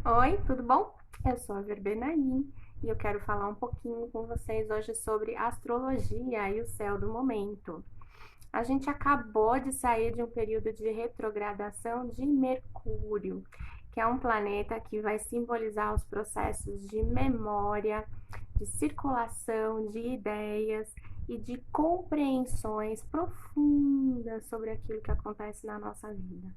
Oi, tudo bom? Eu sou a Verbenaim e eu quero falar um pouquinho com vocês hoje sobre astrologia e o céu do momento. A gente acabou de sair de um período de retrogradação de Mercúrio, que é um planeta que vai simbolizar os processos de memória, de circulação de ideias e de compreensões profundas sobre aquilo que acontece na nossa vida.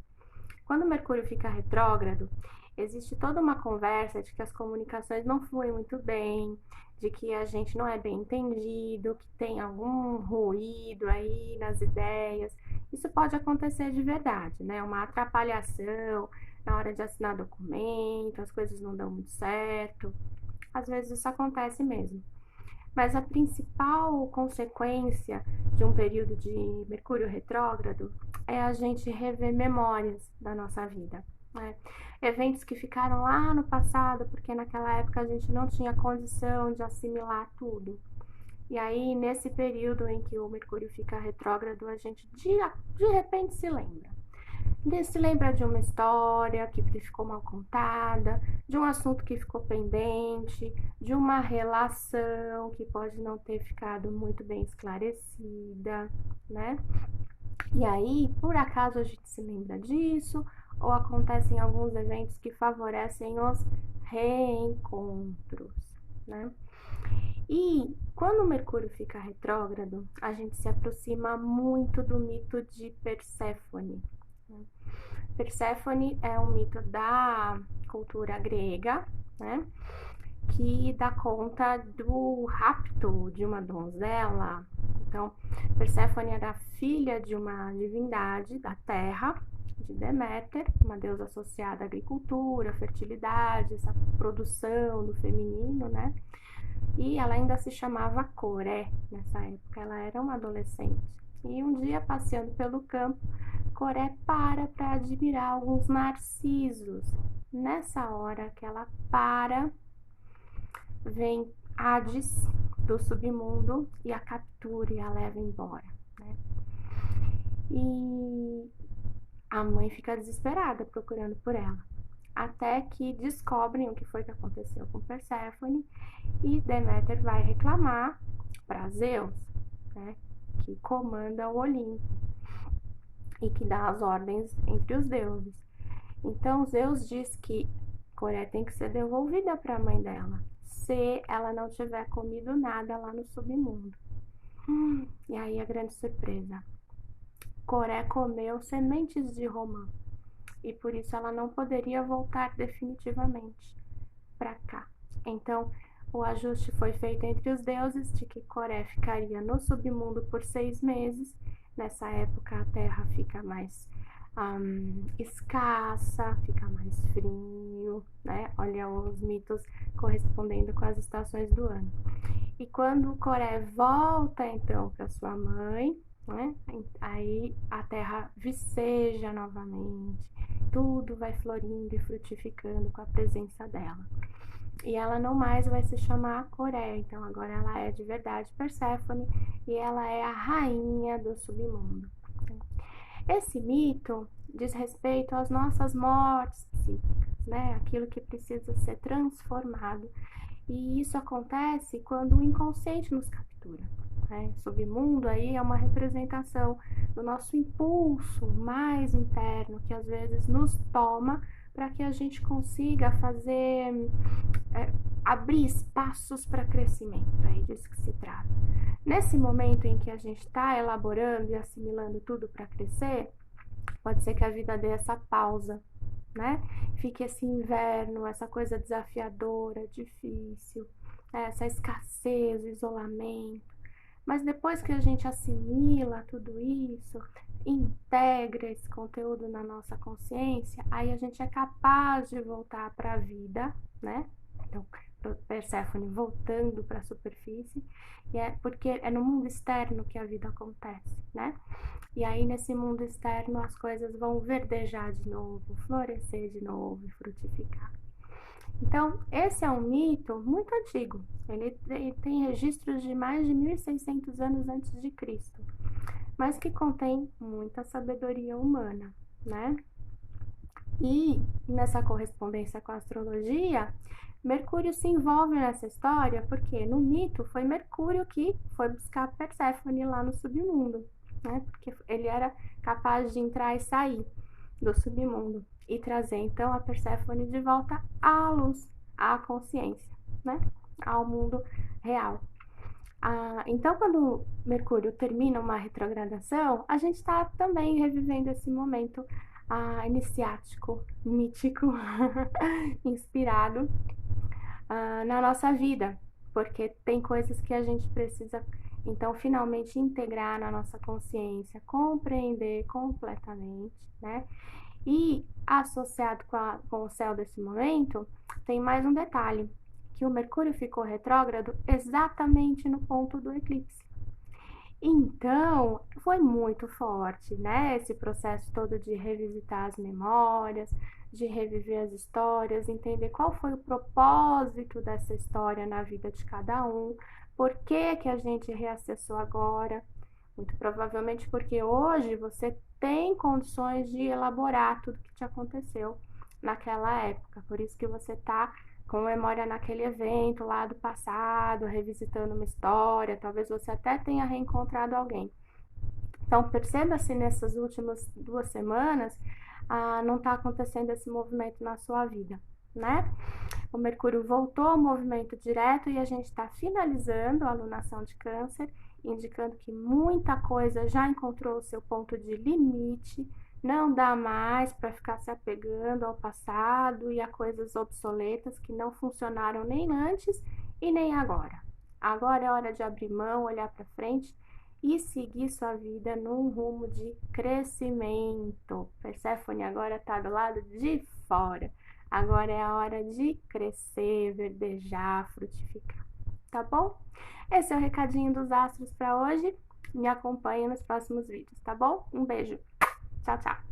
Quando Mercúrio fica retrógrado, existe toda uma conversa de que as comunicações não fluem muito bem, de que a gente não é bem entendido, que tem algum ruído aí nas ideias. Isso pode acontecer de verdade, né? Uma atrapalhação na hora de assinar documento, as coisas não dão muito certo. Às vezes isso acontece mesmo. Mas a principal consequência de um período de Mercúrio retrógrado é a gente rever memórias da nossa vida, né? Eventos que ficaram lá no passado, porque naquela época a gente não tinha condição de assimilar tudo. E aí, nesse período em que o Mercúrio fica retrógrado, a gente de repente se lembra. Se lembra de uma história que ficou mal contada, de um assunto que ficou pendente, de uma relação que pode não ter ficado muito bem esclarecida, né? E aí, por acaso a gente se lembra disso, ou acontecem alguns eventos que favorecem os reencontros, né? E quando o Mercúrio fica retrógrado, a gente se aproxima muito do mito de Perséfone, né? Perséfone é um mito da cultura grega, né? Que dá conta do rapto de uma donzela. Então, Perséfone era filha de uma divindade da terra, de Deméter, uma deusa associada à agricultura, fertilidade, essa produção do feminino, né? E ela ainda se chamava Coré nessa época, ela era uma adolescente. E um dia, passeando pelo campo, Coré para admirar alguns narcisos. Nessa hora que ela para, vem Hades do submundo e a captura e a leva embora, né? E a mãe fica desesperada procurando por ela, até que descobrem o que foi que aconteceu com Perséfone e Deméter vai reclamar para Zeus, né, que comanda o Olimpo e que dá as ordens entre os deuses. Então Zeus diz que Coré tem que ser devolvida para a mãe dela, se ela não tiver comido nada lá no submundo. E aí a grande surpresa: Coré comeu sementes de romã e por isso ela não poderia voltar definitivamente para cá. Então o ajuste foi feito entre os deuses de que Coré ficaria no submundo por 6 meses. Nessa época a terra fica mais escassa, fica mais frio, né? Olha os mitos correspondendo com as estações do ano. E quando Coré volta então para sua mãe, né? Aí a terra viceja novamente, tudo vai florindo e frutificando com a presença dela. E ela não mais vai se chamar Coré, então agora ela é de verdade Perséfone e ela é a rainha do submundo. Esse mito diz respeito às nossas mortes psíquicas, né? Aquilo que precisa ser transformado. E isso acontece quando o inconsciente nos captura, né? Submundo aí é uma representação do nosso impulso mais interno que às vezes nos toma para que a gente consiga fazer abrir espaços para crescimento, é disso que se trata. Nesse momento em que a gente está elaborando e assimilando tudo para crescer, pode ser que a vida dê essa pausa, né? Fique esse inverno, essa coisa desafiadora, difícil, essa escassez, o isolamento. Mas depois que a gente assimila tudo isso, integra esse conteúdo na nossa consciência, aí a gente é capaz de voltar para a vida, né? Então, Perséfone voltando para a superfície, e é porque é no mundo externo que a vida acontece, né? E aí nesse mundo externo as coisas vão verdejar de novo, florescer de novo e frutificar. Então, esse é um mito muito antigo. Ele tem registros de mais de 1600 anos antes de Cristo, mas que contém muita sabedoria humana, né? E nessa correspondência com a astrologia, Mercúrio se envolve nessa história porque no mito foi Mercúrio que foi buscar Perséfone lá no submundo, né? Porque ele era capaz de entrar e sair do submundo e trazer então a Perséfone de volta à luz, à consciência, né? Ao mundo real. Então, quando Mercúrio termina uma retrogradação, a gente está também revivendo esse momento iniciático, mítico, inspirado na nossa vida, porque tem coisas que a gente precisa, então, finalmente integrar na nossa consciência, compreender completamente, né? E associado com o céu desse momento, tem mais um detalhe, que o Mercúrio ficou retrógrado exatamente no ponto do eclipse. Então, foi muito forte, né? Esse processo todo de revisitar as memórias, de reviver as histórias, entender qual foi o propósito dessa história na vida de cada um, por que que a gente reacessou agora. Muito provavelmente porque hoje você tem condições de elaborar tudo que te aconteceu naquela época. Por isso que você está com memória naquele evento lá do passado, revisitando uma história, talvez você até tenha reencontrado alguém. Então, perceba-se nessas últimas 2 semanas, não está acontecendo esse movimento na sua vida, né? O Mercúrio voltou ao movimento direto e a gente está finalizando a alunação de Câncer, indicando que muita coisa já encontrou o seu ponto de limite, não dá mais para ficar se apegando ao passado e a coisas obsoletas que não funcionaram nem antes e nem agora. Agora é hora de abrir mão, olhar para frente e seguir sua vida num rumo de crescimento. Perséfone agora está do lado de fora. Agora é a hora de crescer, verdejar, frutificar. Tá bom? Esse é o recadinho dos astros para hoje. Me acompanhe nos próximos vídeos, tá bom? Um beijo. Tchau, tchau.